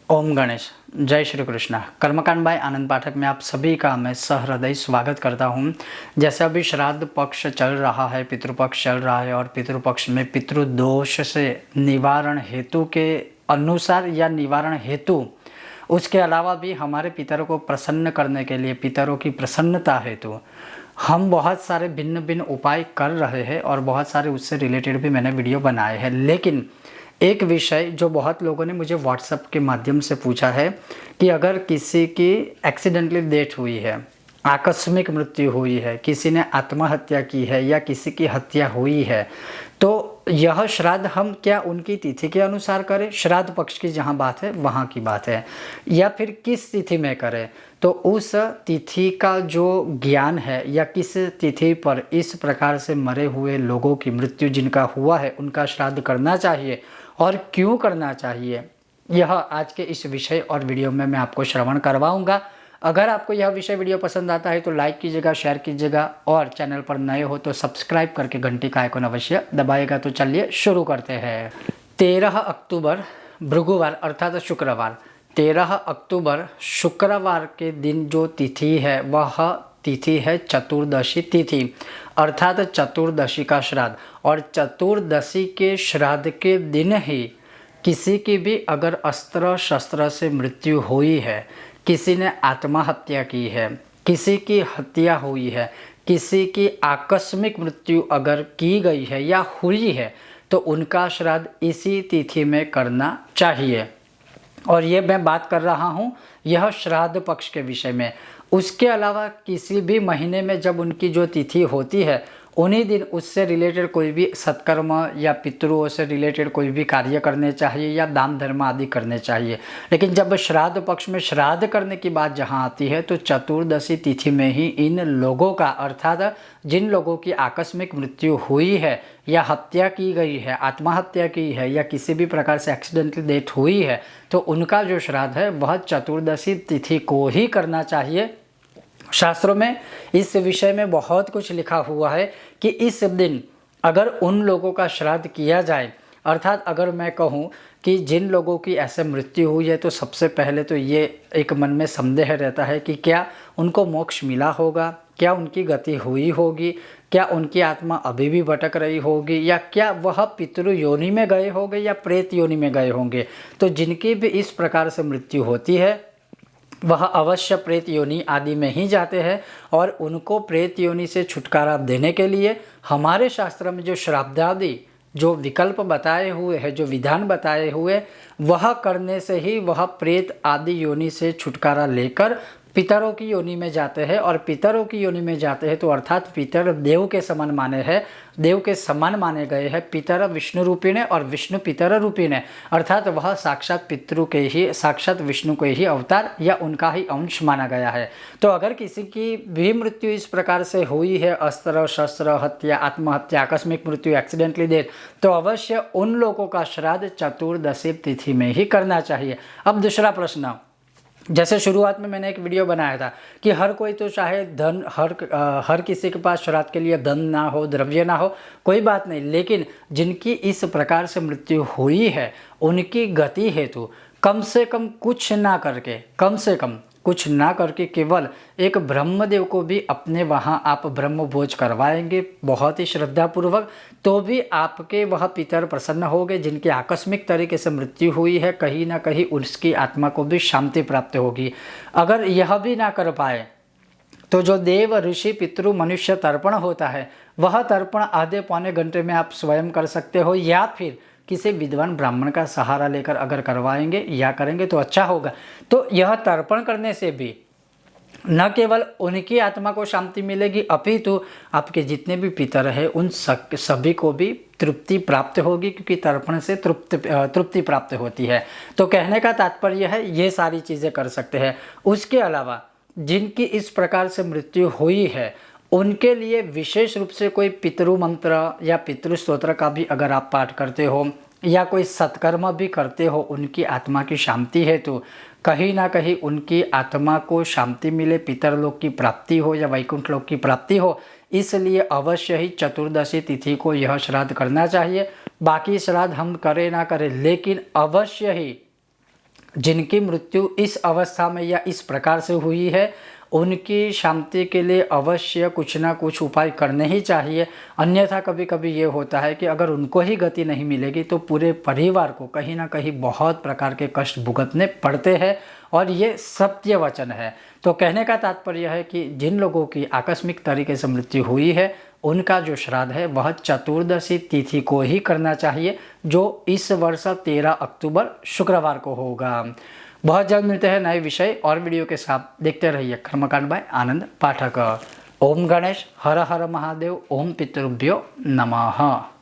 ओम गणेश। जय श्री कृष्ण। कर्मकांड बाय आनंद पाठक में आप सभी का मैं सहृदय स्वागत करता हूं। जैसे अभी श्राद्ध पक्ष चल रहा है, पितृपक्ष चल रहा है और पितृपक्ष में पितृदोष से निवारण हेतु के अनुसार या निवारण हेतु उसके अलावा भी हमारे पितरों को प्रसन्न करने के लिए, पितरों की प्रसन्नता हेतु हम बहुत सारे भिन्न भिन्न उपाय कर रहे हैं और बहुत सारे उससे रिलेटेड भी मैंने वीडियो बनाए हैं। लेकिन एक विषय जो बहुत लोगों ने मुझे व्हाट्सएप के माध्यम से पूछा है कि अगर किसी की एक्सीडेंटली डेथ हुई है, आकस्मिक मृत्यु हुई है, किसी ने आत्महत्या की है या किसी की हत्या हुई है, तो यह श्राद्ध हम क्या उनकी तिथि के अनुसार करें, श्राद्ध पक्ष की जहाँ बात है वहाँ की बात है, या फिर किस तिथि में करें। तो उस तिथि का जो ज्ञान है या किस तिथि पर इस प्रकार से मरे हुए लोगों की मृत्यु जिनका हुआ है उनका श्राद्ध करना चाहिए और क्यों करना चाहिए, यह आज के इस विषय और वीडियो में मैं आपको श्रवण करवाऊंगा। अगर आपको यह विषय वीडियो पसंद आता है तो लाइक कीजिएगा, शेयर कीजिएगा और चैनल पर नए हो तो सब्सक्राइब करके घंटी का आइकन अवश्य दबाएगा। तो चलिए शुरू करते हैं। 13 अक्टूबर भृगुवार अर्थात शुक्रवार, 13 अक्टूबर शुक्रवार के दिन जो तिथि है वह तिथि है चतुर्दशी तिथि, अर्थात चतुर्दशी का श्राद्ध। और चतुर्दशी के श्राद्ध के दिन ही किसी की भी अगर अस्त्र शस्त्र से मृत्यु हुई है, किसी ने आत्महत्या की है, किसी की हत्या हुई है, किसी की आकस्मिक मृत्यु अगर की गई है या हुई है, तो उनका श्राद्ध इसी तिथि में करना चाहिए। और ये मैं बात कर रहा हूँ यह श्राद्ध पक्ष के विषय में। उसके अलावा किसी भी महीने में जब उनकी जो तिथि होती है उन्हीं दिन उससे रिलेटेड कोई भी सत्कर्म या पितरों से रिलेटेड कोई भी कार्य करने चाहिए या दान धर्म आदि करने चाहिए। लेकिन जब श्राद्ध पक्ष में श्राद्ध करने की बात जहाँ आती है तो चतुर्दशी तिथि में ही इन लोगों का, अर्थात जिन लोगों की आकस्मिक मृत्यु हुई है या हत्या की गई है, आत्महत्या की है या किसी भी प्रकार से एक्सीडेंटल डेथ हुई है, तो उनका जो श्राद्ध है वह चतुर्दशी तिथि को ही करना चाहिए। शास्त्रों में इस विषय में बहुत कुछ लिखा हुआ है कि इस दिन अगर उन लोगों का श्राद्ध किया जाए, अर्थात अगर मैं कहूँ कि जिन लोगों की ऐसे मृत्यु हुई है तो सबसे पहले तो ये एक मन में संदेह रहता है कि क्या उनको मोक्ष मिला होगा, क्या उनकी गति हुई होगी, क्या उनकी आत्मा अभी भी भटक रही होगी, या क्या वह पितृ योनि में गए होंगे या प्रेत योनि में गए होंगे। तो जिनकी भी इस प्रकार से मृत्यु होती है वह अवश्य प्रेत योनि आदि में ही जाते हैं। और उनको प्रेत योनि से छुटकारा देने के लिए हमारे शास्त्र में जो श्राद्धादि जो विकल्प बताए हुए हैं, जो विधान बताए हुए, वह करने से ही वह प्रेत आदि योनि से छुटकारा लेकर पितरों की योनि में जाते हैं। और पितरों की योनि में जाते हैं तो अर्थात पितर देव के समान माने हैं, देव के समान माने गए हैं। पितर विष्णु रूपी ने और विष्णु पितर रूपी ने, अर्थात वह साक्षात पितृ के ही, साक्षात विष्णु के ही अवतार या उनका ही अंश माना गया है। तो अगर किसी की भी मृत्यु इस प्रकार से हुई है, अस्त्र शस्त्र हत्या, आत्महत्या, आकस्मिक मृत्यु, एक्सीडेंटली डेथ, तो अवश्य उन लोगों का श्राद्ध चतुर्दशी तिथि में ही करना चाहिए। अब दूसरा प्रश्न, जैसे शुरुआत में मैंने एक वीडियो बनाया था कि हर कोई तो चाहे धन, हर किसी के पास श्राद्ध के लिए धन ना हो, द्रव्य ना हो, कोई बात नहीं, लेकिन जिनकी इस प्रकार से मृत्यु हुई है उनकी गति हेतु कम से कम कुछ ना करके, कम से कम कुछ ना करके केवल एक ब्रह्मदेव को भी अपने वहाँ आप ब्रह्म भोज करवाएंगे बहुत ही श्रद्धापूर्वक, तो भी आपके वह पितर प्रसन्न होंगे। जिनकी आकस्मिक तरीके से मृत्यु हुई है कहीं ना कहीं उसकी आत्मा को भी शांति प्राप्त होगी। अगर यह भी ना कर पाए तो जो देव ऋषि पितृ मनुष्य तर्पण होता है वह तर्पण आधे पौने घंटे में आप स्वयं कर सकते हो, या फिर किसी विद्वान ब्राह्मण का सहारा लेकर अगर करवाएंगे या करेंगे तो अच्छा होगा। तो यह तर्पण करने से भी न केवल उनकी आत्मा को शांति मिलेगी अपितु आपके जितने भी पितर हैं उन सभी को भी तृप्ति प्राप्त होगी, क्योंकि तर्पण से तृप्ति प्राप्त होती है। तो कहने का तात्पर्य है ये सारी चीज़ें कर सकते हैं। उसके अलावा जिनकी इस प्रकार से मृत्यु हुई है उनके लिए विशेष रूप से कोई पितृ मंत्र या पितृ स्तोत्र का भी अगर आप पाठ करते हो या कोई सत्कर्म भी करते हो उनकी आत्मा की शांति है, तो कहीं ना कहीं उनकी आत्मा को शांति मिले, पितर लोक की प्राप्ति हो या वैकुंठ लोक की प्राप्ति हो, इसलिए अवश्य ही चतुर्दशी तिथि को यह श्राद्ध करना चाहिए। बाकी श्राद्ध हम करें ना करें, लेकिन अवश्य ही जिनकी मृत्यु इस अवस्था में या इस प्रकार से हुई है उनकी शांति के लिए अवश्य कुछ ना कुछ उपाय करने ही चाहिए। अन्यथा कभी कभी ये होता है कि अगर उनको ही गति नहीं मिलेगी तो पूरे परिवार को कहीं ना कहीं बहुत प्रकार के कष्ट भुगतने पड़ते हैं, और ये सत्य वचन है। तो कहने का तात्पर्य है कि जिन लोगों की आकस्मिक तरीके से मृत्यु हुई है उनका जो श्राद्ध है वह चतुर्दशी तिथि को ही करना चाहिए, जो इस वर्ष 13 अक्टूबर शुक्रवार को होगा। बहुत जल्द मिलते हैं नए विषय और वीडियो के साथ। देखते रहिए कर्मकांड बाय आनंद पाठक। ओम गणेश, हर हर महादेव, ओम पितृभ्यो नमः।